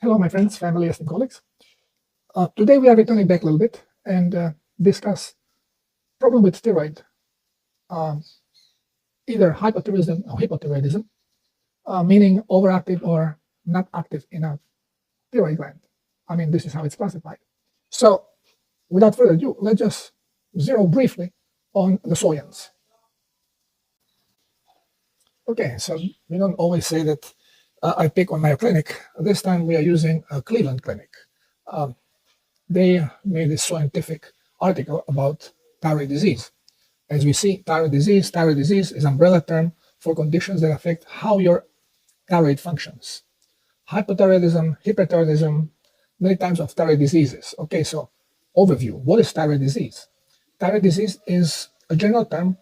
Hello, my friends, families, and colleagues. Today we are returning back a little bit and discuss problem with thyroid, um, either hypothyroidism or hypothyroidism, meaning overactive or not active in a thyroid gland. I mean, this is how it's classified. So, without further ado, let's just zero briefly on the science. Okay, so we don't always say that I pick on Mayo Clinic. This time we are using a Cleveland Clinic. Um, they made this scientific article about thyroid disease. As we see, thyroid disease is an umbrella term for conditions that affect how your thyroid functions. Hypothyroidism, hyperthyroidism, many types of thyroid diseases. Okay, so overview. What is thyroid disease? Thyroid disease is a general term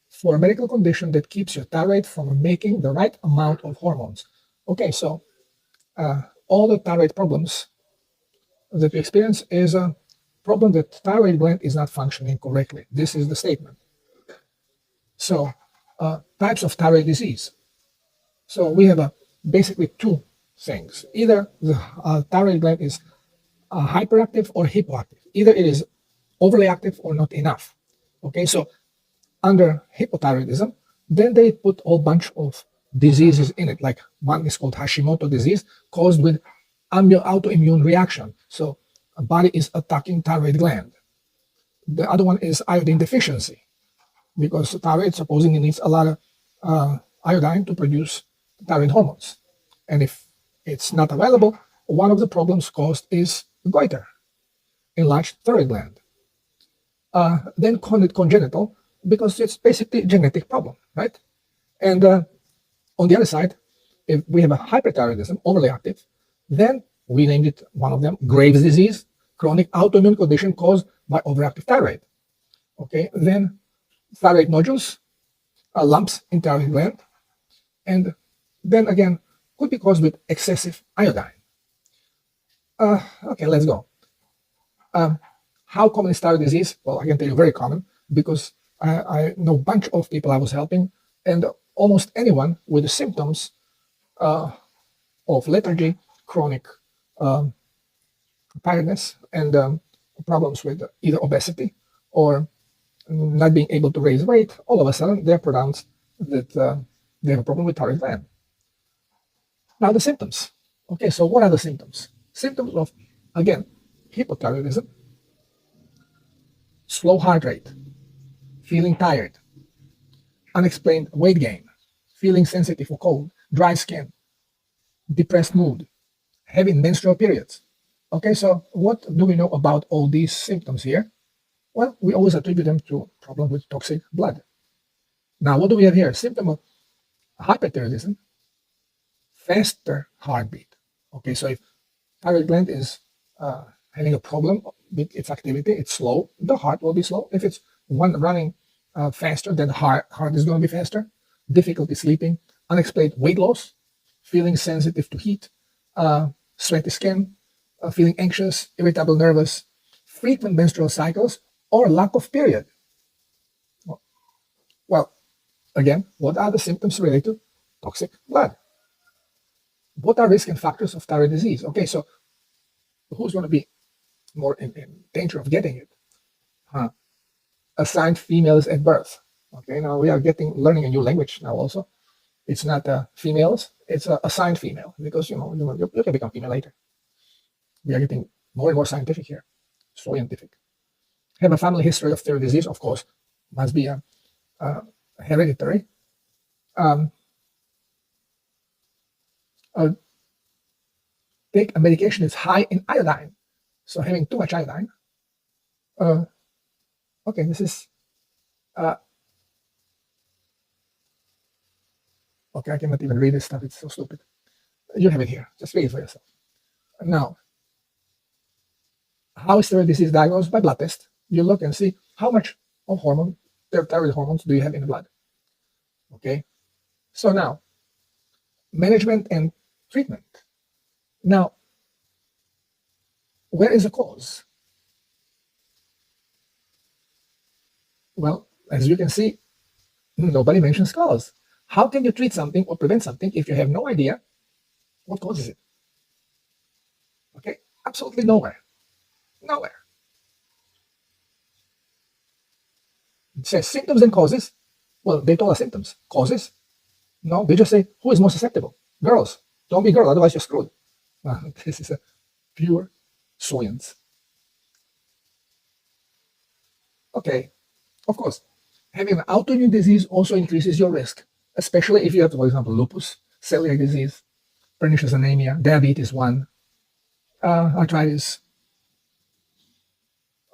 for a medical condition that keeps your thyroid from making the right amount of hormones. Okay, so all the thyroid problems that we experience is a problem that thyroid gland is not functioning correctly. This is the statement. So, types of thyroid disease. So we have basically two things. Either the thyroid gland is hyperactive or hypoactive. Either it is overly active or not enough. Okay, so under hypothyroidism, then they put a whole bunch of diseases in it. Like one is called Hashimoto disease, caused with autoimmune reaction. So a body is attacking thyroid gland. The other one is iodine deficiency, because the thyroid supposedly needs a lot of iodine to produce thyroid hormones. And if it's not available, one of the problems caused is goiter, enlarged thyroid gland. Then congenital, because it's basically a genetic problem, right? And on the other side, if we have a hyperthyroidism, overly active, then we named it, one of them, Graves' disease, chronic autoimmune condition caused by overactive thyroid. Okay, then thyroid nodules, lumps in thyroid gland, and then again, could be caused with excessive iodine. Okay, let's go. How common is thyroid disease? Well, I can tell you very common, because I know a bunch of people I was helping, and almost anyone with the symptoms of lethargy, chronic tiredness, and problems with either obesity or not being able to raise weight, all of a sudden they're pronounced that they have a problem with thyroid gland. Now the symptoms. Okay, so what are the symptoms? Symptoms of, again, hypothyroidism: slow heart rate, feeling tired, unexplained weight gain, feeling sensitive for cold, dry skin, depressed mood, heavy menstrual periods. Okay, so what do we know about all these symptoms here? Well, we always attribute them to problem with toxic blood. Now, what do we have here? Symptom of hyperthyroidism: faster heartbeat. Okay, so if thyroid gland is having a problem with its activity, it's slow, the heart will be slow. If it's running faster, then the heart is going to be faster. Difficulty sleeping, unexplained weight loss, feeling sensitive to heat, sweaty skin, feeling anxious, irritable, nervous, frequent menstrual cycles, or lack of period. Well, again, what are the symptoms related to toxic blood? What are risk and factors of thyroid disease? Okay, so who's going to be more in danger of getting it? Assigned females at birth. Okay, now we are learning a new language now also. It's not females, it's assigned female, because you can become female later. We are getting more and more scientific here. Scientific. Have a family history of thyroid disease, of course, must be hereditary. Take a medication that's high in iodine. So having too much iodine. Okay, this is okay, I cannot even read this stuff, it's so stupid. You have it here, just read it for yourself. Now, how is thyroid disease diagnosed? By blood test. You look and see how much of thyroid hormones do you have in the blood. Okay, so now, management and treatment. Now, where is the cause? Well, as you can see, nobody mentions cause. How can you treat something or prevent something if you have no idea what causes it? Absolutely nowhere. Nowhere. It says symptoms and causes. Well, they told us symptoms. Causes? No, they just say who is more susceptible. Girls. Don't be girl, otherwise you're screwed. This is a pure science. Okay, of course, having an autoimmune disease also increases your risk, especially if you have, for example, lupus, celiac disease, pernicious anemia, diabetes 1, arthritis.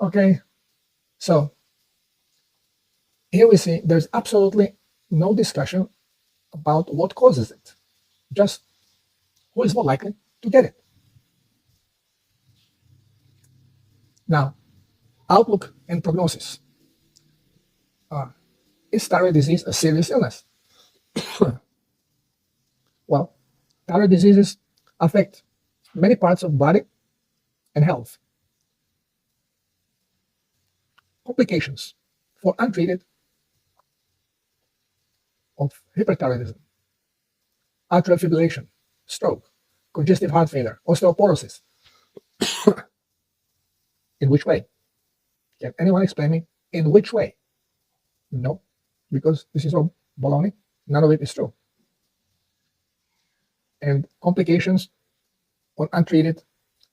Okay, so here we see there's absolutely no discussion about what causes it, just who is more likely to get it. Now, outlook and prognosis. Is thyroid disease a serious illness? Well, thyroid diseases affect many parts of body and health. Complications for untreated of hyperthyroidism, atrial fibrillation, stroke, congestive heart failure, osteoporosis. In which way? Can anyone explain me in which way? No, because this is all baloney. None of it is true. And complications on untreated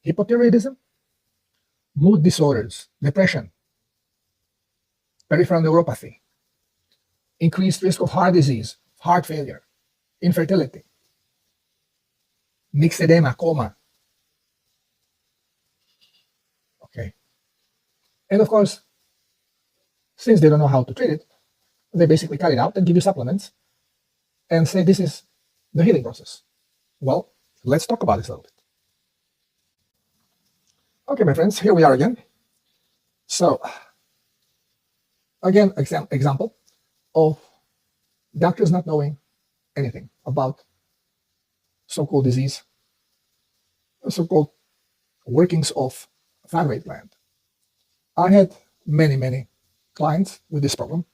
hypothyroidism, mood disorders, depression, peripheral neuropathy, increased risk of heart disease, heart failure, infertility, mixed edema, coma. Okay. And of course, since they don't know how to treat it, they basically cut it out and give you supplements and say this is the healing process. Well, let's talk about this a little bit. Okay, my friends, here we are again. So, again, example of doctors not knowing anything about so-called disease, so-called workings of thyroid gland. I had many clients with this problem,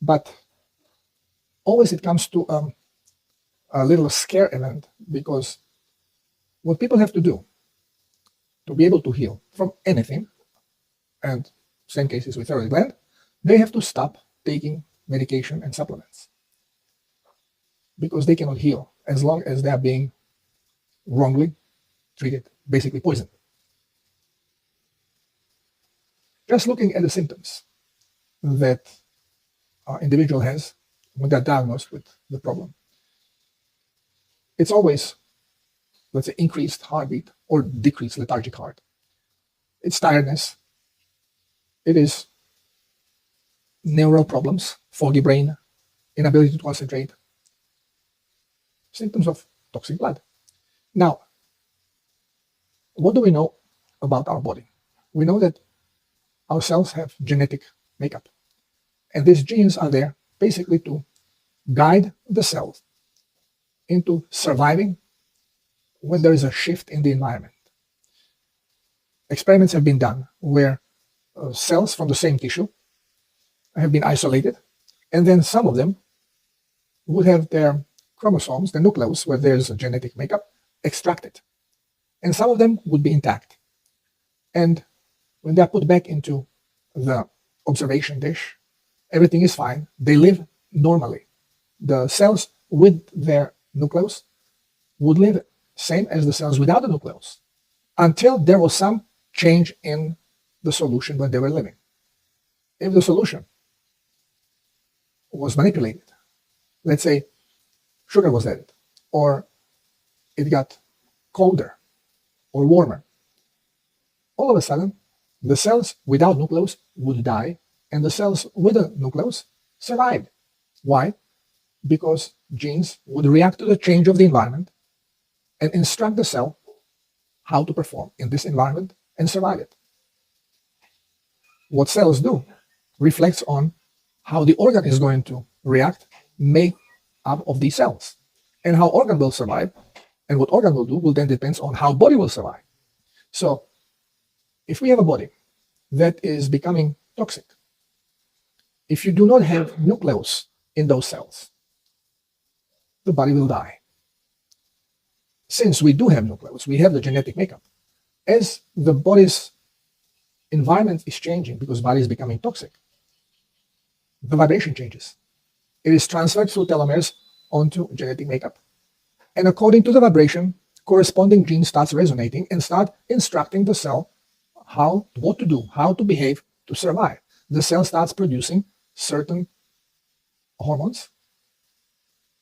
but always it comes to a little scare event, because what people have to do to be able to heal from anything, and same cases with thyroid gland, they have to stop taking medication and supplements, because they cannot heal as long as they are being wrongly treated, basically poisoned. Just looking at the symptoms that individual has when they're diagnosed with the problem, it's always, let's say, increased heartbeat or decreased lethargic heart. It's tiredness. It is neural problems, foggy brain, inability to concentrate, symptoms of toxic blood. Now, what do we know about our body? We know that our cells have genetic makeup, and these genes are there basically to guide the cells into surviving when there is a shift in the environment. Experiments have been done where cells from the same tissue have been isolated, and then some of them would have their chromosomes, the nucleus where there's a genetic makeup, extracted, and some of them would be intact. And when they're put back into the observation dish, everything is fine. They live normally. The cells with their nucleus would live same as the cells without the nucleus, until there was some change in the solution when they were living. If the solution was manipulated, let's say sugar was added, or it got colder or warmer, all of a sudden the cells without nucleus would die, and the cells with a nucleus survived. Why? Because genes would react to the change of the environment and instruct the cell how to perform in this environment and survive it. What cells do reflects on how the organ is going to react, make up of these cells. And how organ will survive and what organ will do will then depend on how body will survive. So if we have a body that is becoming toxic, if you do not have nucleus in those cells, the body will die. since we do have nucleus, we have the genetic makeup. As the body's environment is changing because body is becoming toxic, the vibration changes. It is transferred through telomeres onto genetic makeup. And according to the vibration, corresponding gene starts resonating and start instructing the cell what to do, how to behave to survive. The cell starts producing certain hormones,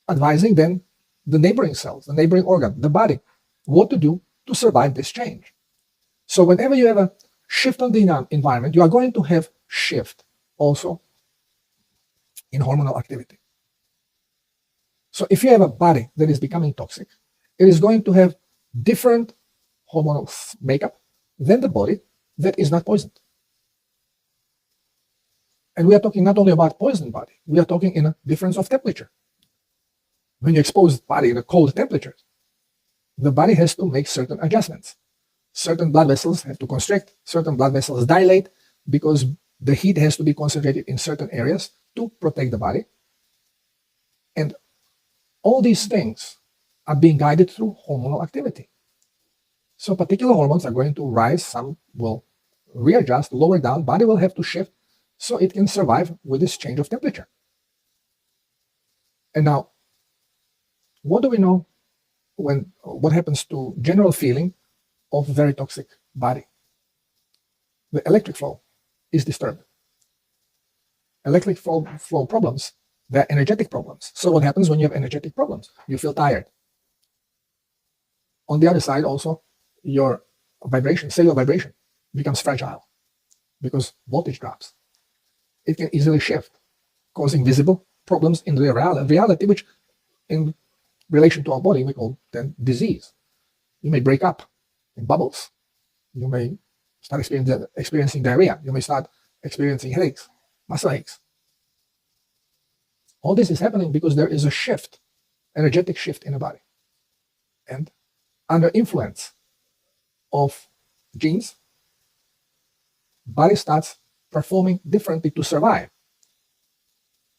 advising then the neighboring cells, the neighboring organ, the body, what to do to survive this change. So whenever you have a shift on the environment, you are going to have shift also in hormonal activity. So if you have a body that is becoming toxic, it is going to have different hormonal makeup than the body that is not poisoned. And we are talking not only about poisoned body, we are talking in a difference of temperature. When you expose the body in a cold temperature, the body has to make certain adjustments. Certain blood vessels have to constrict, certain blood vessels dilate, because the heat has to be concentrated in certain areas to protect the body. And all these things are being guided through hormonal activity. So particular hormones are going to rise, some will readjust, lower down, body will have to shift so it can survive with this change of temperature. And now, what do we know what happens to general feeling of very toxic body? The electric flow is disturbed. Electric flow problems, they're energetic problems. So what happens when you have energetic problems? You feel tired. On the other side also, your vibration, cellular vibration, becomes fragile because voltage drops. It can easily shift, causing visible problems in the reality, which in relation to our body we call then disease. You may break up in bubbles. You may start experiencing diarrhea. You may start experiencing headaches, muscle aches. All this is happening because there is a shift, energetic shift in the body. And under influence of genes, body starts performing differently to survive.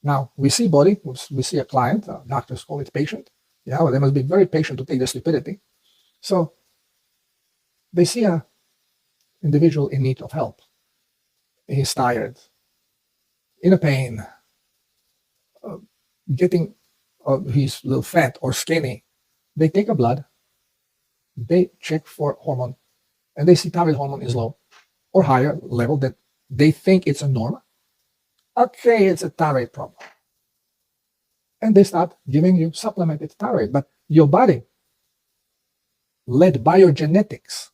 Now, we see body, we see a client, doctors call it patient. Yeah, well, they must be very patient to take the stupidity. So they see an individual in need of help. He's tired, in a pain, he's a little fat or skinny. They take a blood, they check for hormone, and they see thyroid hormone is low or higher level that they think it's a norm. Okay, it's a thyroid problem. And they start giving you supplemented thyroid, but your body, led by your genetics,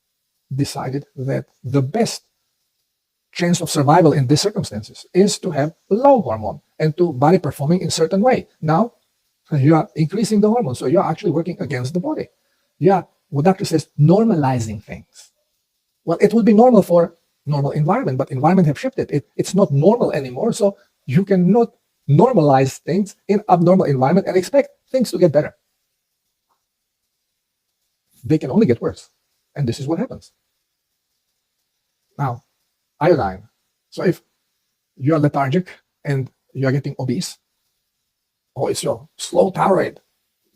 decided that the best chance of survival in these circumstances is to have low hormone and to body performing in certain way. Now, you are increasing the hormone, so you are actually working against the body. Yeah, what doctor says, normalizing things. Well, it would be normal for normal environment, but environment have shifted. It's not normal anymore, so you cannot normalize things in abnormal environment and expect things to get better. They can only get worse, and this is what happens. Now, iodine. So if you are lethargic and you are getting obese, or it's your slow thyroid,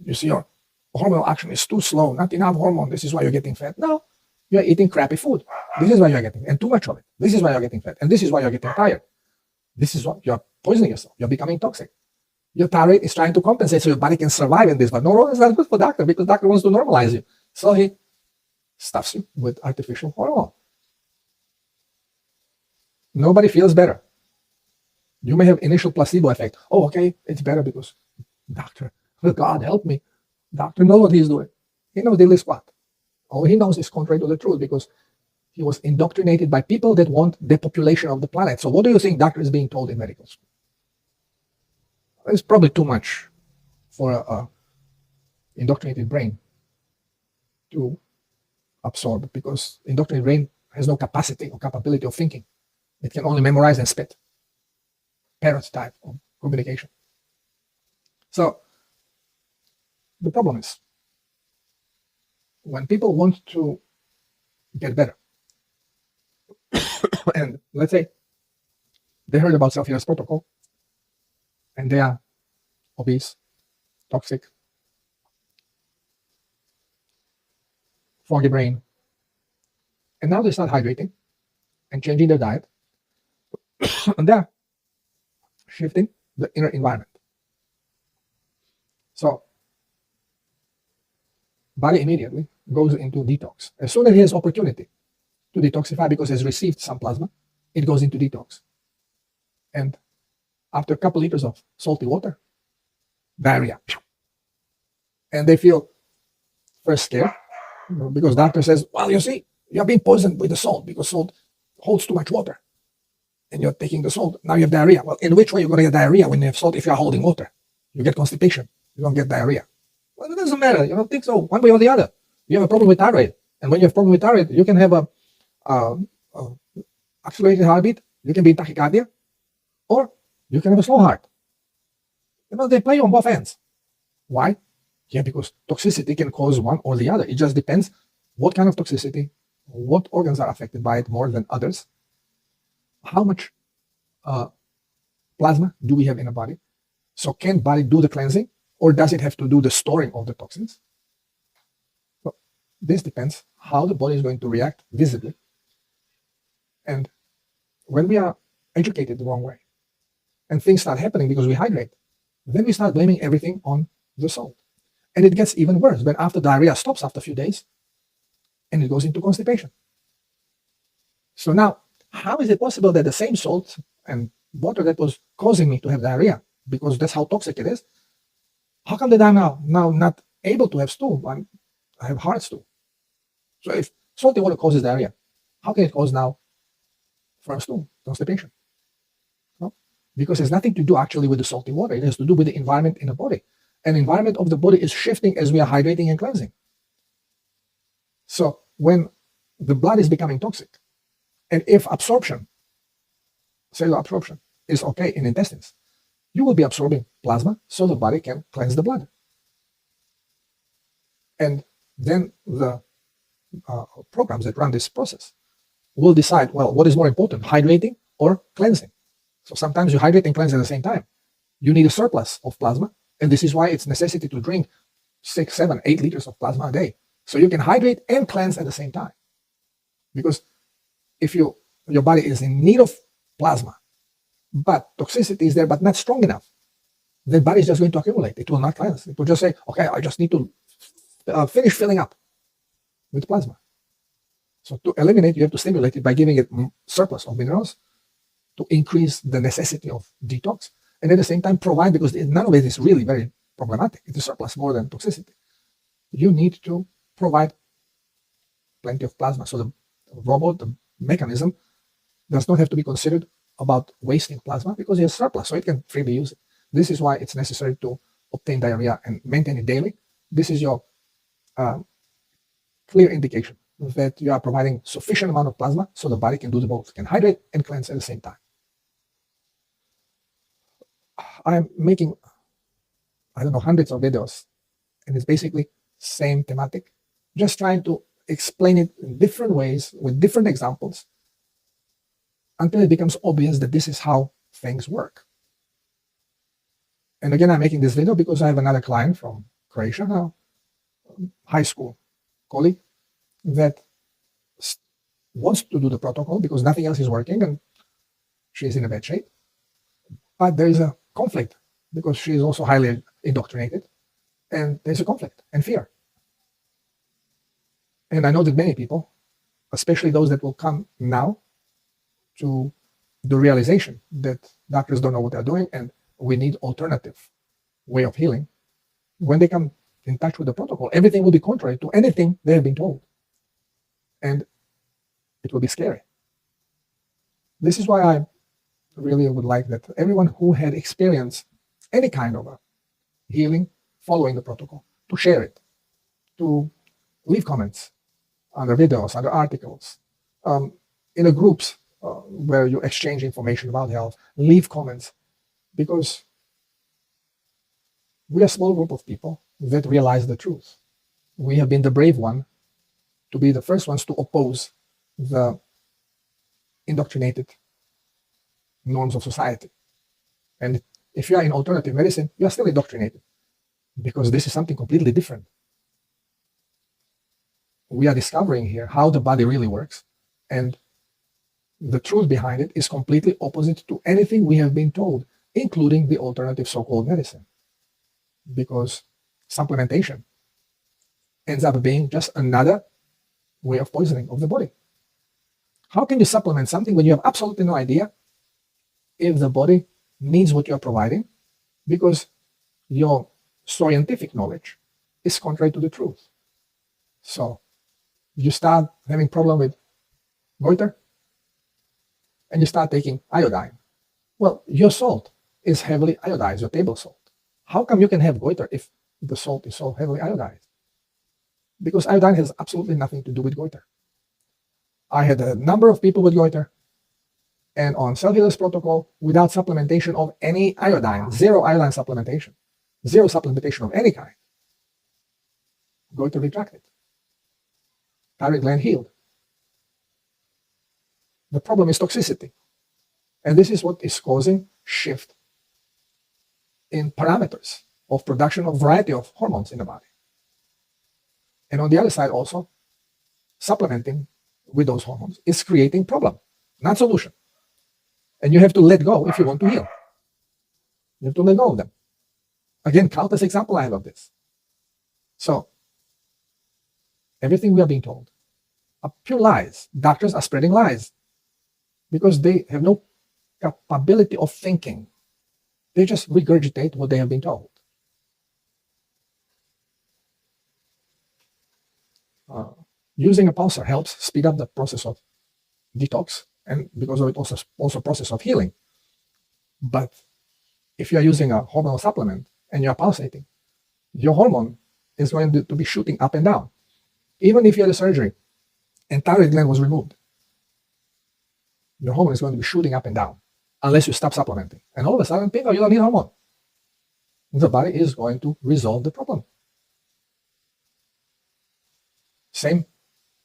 you see your hormonal action is too slow, not enough hormone, this is why you're getting fat. No, you're eating crappy food. This is why you're getting, and too much of it. This is why you're getting fat, and this is why you're getting tired. This is what you're poisoning yourself. You're becoming toxic. Your thyroid is trying to compensate so your body can survive in this, but no, it's not good for doctor because doctor wants to normalize you. So he stuffs you with artificial hormone. Nobody feels better. You may have initial placebo effect. Oh, okay, it's better because doctor, God help me. Doctor knows what he's doing. He knows diddly squat. All he knows is contrary to the truth because he was indoctrinated by people that want depopulation of the planet. So what do you think doctor is being told in medical school? It's probably too much for a indoctrinated brain to absorb because indoctrinated brain has no capacity or capability of thinking. It can only memorize and spit. Parrot type of communication. So the problem is when people want to get better, and let's say they heard about self-healers protocol, and they are obese, toxic, foggy brain. And now they start hydrating and changing their diet, and they're shifting the inner environment. So body immediately goes into detox. As soon as it has opportunity to detoxify because it has received some plasma, it goes into detox. And after a couple liters of salty water, diarrhea. And they feel first scared because doctor says, well, you see, you're being poisoned with the salt because salt holds too much water. And you're taking the salt, now you have diarrhea. Well, in which way you're going to get diarrhea when you have salt if you're holding water? You get constipation. You don't get diarrhea. Well, it doesn't matter. You don't think so. One way or the other. You have a problem with thyroid. And when you have a problem with thyroid, you can have a accelerated heartbeat. You can be in tachycardia. Or you can have a slow heart. They play on both ends. Why? Yeah, because toxicity can cause one or the other. It just depends what kind of toxicity, what organs are affected by it more than others, how much plasma do we have in the body. So can body do the cleansing, or does it have to do the storing of the toxins? Well, this depends how the body is going to react visibly. And when we are educated the wrong way and things start happening because we hydrate, then we start blaming everything on the salt. And it gets even worse when after diarrhea stops after a few days and it goes into constipation. So now, how is it possible that the same salt and water that was causing me to have diarrhea, because that's how toxic it is, how come that I'm now not able to have stool? I have hard stool. So if salty water causes diarrhea, how can it cause now firm stool, constipation? No? Because it has nothing to do actually with the salty water. It has to do with the environment in the body. And the environment of the body is shifting as we are hydrating and cleansing. So when the blood is becoming toxic, and if absorption, cellular absorption, is okay in intestines, you will be absorbing plasma so the body can cleanse the blood. And then the programs that run this process will decide, well, what is more important, hydrating or cleansing? So sometimes you hydrate and cleanse at the same time. You need a surplus of plasma, and this is why it's necessity to drink 6, 7, 8 liters of plasma a day. So you can hydrate and cleanse at the same time. Because if your body is in need of plasma, but toxicity is there but not strong enough, the body is just going to accumulate. It will not cleanse. It will just say, okay, I just need to finish filling up with plasma. So to eliminate, you have to stimulate it by giving it surplus of minerals to increase the necessity of detox, and at the same time provide, because none of it is really very problematic. It's a surplus more than toxicity. You need to provide plenty of plasma. So the robot, the mechanism, does not have to be considered about wasting plasma because it has surplus, so it can freely use it. This is why it's necessary to obtain diarrhea and maintain it daily. This is your clear indication that you are providing sufficient amount of plasma so the body can do the both, can hydrate and cleanse at the same time. I'm making, hundreds of videos, and it's basically same thematic, just trying to explain it in different ways with different examples until it becomes obvious that this is how things work. And again, I'm making this video because I have another client from Croatia now, high school colleague, that wants to do the protocol because nothing else is working and she's in a bad shape. But there is a conflict because she is also highly indoctrinated, and there's a conflict and fear. And I know that many people, especially those that will come now to the realization that doctors don't know what they're doing and we need alternative way of healing, when they come in touch with the protocol, everything will be contrary to anything they have been told. And it will be scary. This is why I really would like that everyone who had experienced any kind of a healing following the protocol to share it, to leave comments under videos, under articles, in the groups where you exchange information about health, leave comments, because we are a small group of people that realize the truth. We have been the brave one to be the first ones to oppose the indoctrinated norms of society. And if you are in alternative medicine, you are still indoctrinated because this is something completely different. we are discovering here how the body really works, and the truth behind it is completely opposite to anything we have been told, including the alternative so-called medicine. Because supplementation ends up being just another way of poisoning of the body. How can you supplement something when you have absolutely no idea if the body needs what you are providing? Because your scientific knowledge is contrary to the truth. So you start having problem with goiter and you start taking iodine. Well, your salt is heavily iodized, your table salt. How come you can have goiter if the salt is so heavily iodized? Because iodine has absolutely nothing to do with goiter. I had a number of people with goiter, and on Cell-Healers protocol, without supplementation of any iodine, zero iodine supplementation, zero supplementation of any kind, goiter retracted. Thyroid gland healed. The problem is toxicity. And this is what is causing shift in parameters of production of variety of hormones in the body. And on the other side also, supplementing with those hormones is creating problem, not solution. And you have to let go if you want to heal. You have to let go of them. Again, countless example I have of this. So, everything we are being told are pure lies. Doctors are spreading lies because they have no capability of thinking. They just regurgitate what they have been told. Using a pulsar helps speed up the process of detox, and because of it also process of healing. But if you are using a hormonal supplement and you are pulsating, your hormone is going to be shooting up and down. Even if you had a surgery and thyroid gland was removed, your hormone is going to be shooting up and down unless you stop supplementing. And all of a sudden, you don't need hormone. The body is going to resolve the problem.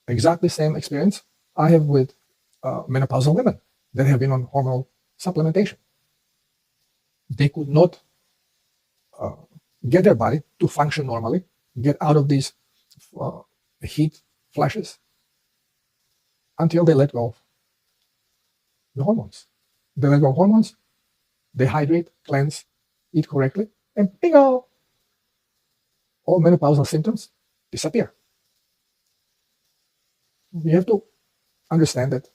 Exactly same experience I have with menopausal women that have been on hormonal supplementation. They could not get their body to function normally, get out of these heat flashes until they let go of the hormones. They let go of hormones, they hydrate, cleanse, eat correctly, and bingo! All menopausal symptoms disappear. You have to understand that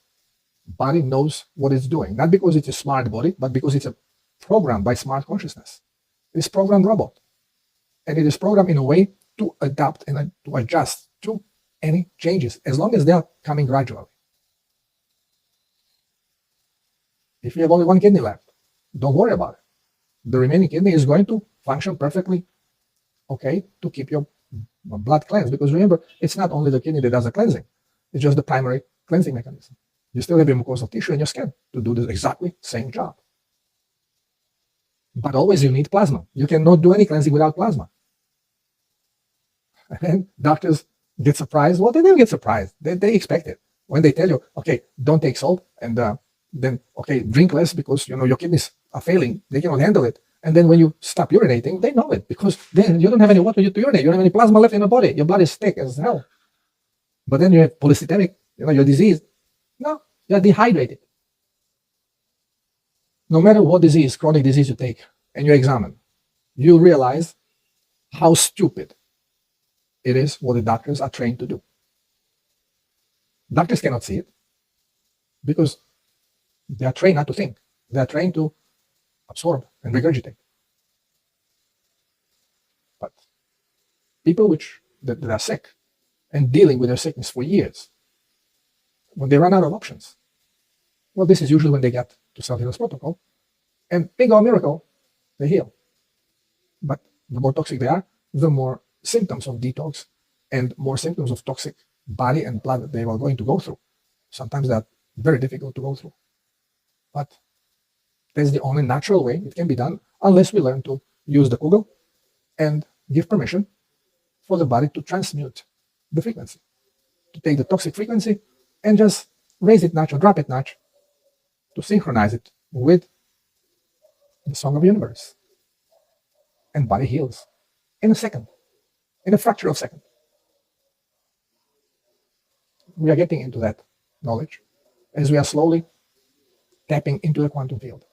body knows what it's doing, not because it's a smart body, but because it's a programmed by smart consciousness. It's programmed robot, and it is programmed in a way to adapt and to adjust to any changes, as long as they are coming gradually. If you have only one kidney left, don't worry about it. The remaining kidney is going to function perfectly okay to keep your blood cleansed, because remember, it's not only the kidney that does the cleansing. It's just the primary cleansing mechanism. You still have your mucosal tissue in your skin to do the exactly same job. But always you need plasma. You cannot do any cleansing without plasma. And doctors get surprised. Well, they never get surprised. They expect it. When they tell you, okay, don't take salt, and then, okay, drink less because your kidneys are failing. They cannot handle it. And then when you stop urinating, they know it, because then you don't have any water to urinate. You don't have any plasma left in the body. Your blood is thick as hell. But then you have polycythemic, you're diseased. No, you're dehydrated. No matter what disease, chronic disease you take, and you examine, you realize how stupid it is what the doctors are trained to do. Doctors cannot see it because they are trained not to think. They are trained to absorb and regurgitate. But people that are sick and dealing with their sickness for years, when they run out of options, well, this is usually when they get to Cell-Healers protocol, and bingo, miracle, they heal. But the more toxic they are, the more symptoms of detox and more symptoms of toxic body and blood that they are going to go through. Sometimes they're very difficult to go through. But that's the only natural way it can be done, unless we learn to use the kugel and give permission for the body to transmute the frequency, to take the toxic frequency and just raise it notch or drop it notch to synchronize it with the song of the universe. And body heals in a second, in a fraction of a second. We are getting into that knowledge as we are slowly tapping into the quantum field.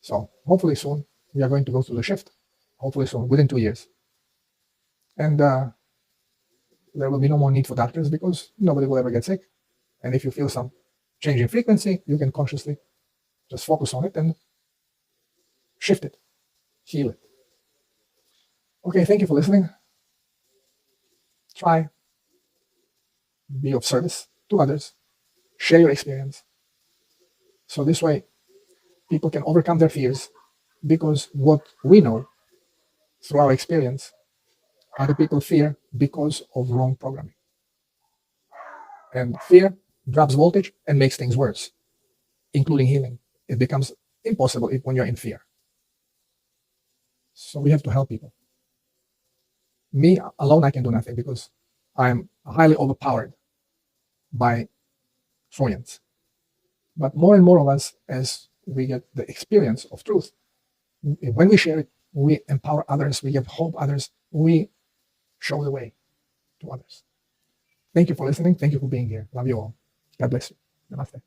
So hopefully soon we are going to go through the shift. Hopefully soon, within 2 years. And there will be no more need for doctors because nobody will ever get sick. And if you feel some change in frequency, you can consciously just focus on it and shift it, heal it. Okay, thank you for listening. Try, be of service to others, share your experience. So this way, people can overcome their fears, because what we know through our experience, other people fear because of wrong programming. And fear drops voltage and makes things worse, including healing. It becomes impossible when you're in fear. So we have to help people. Me alone, I can do nothing because I'm highly overpowered by science. But more and more of us, as we get the experience of truth, when we share it, we empower others, we give hope others, we show the way to others. Thank you for listening. Thank you for being here. Love you all. God bless you. Namaste.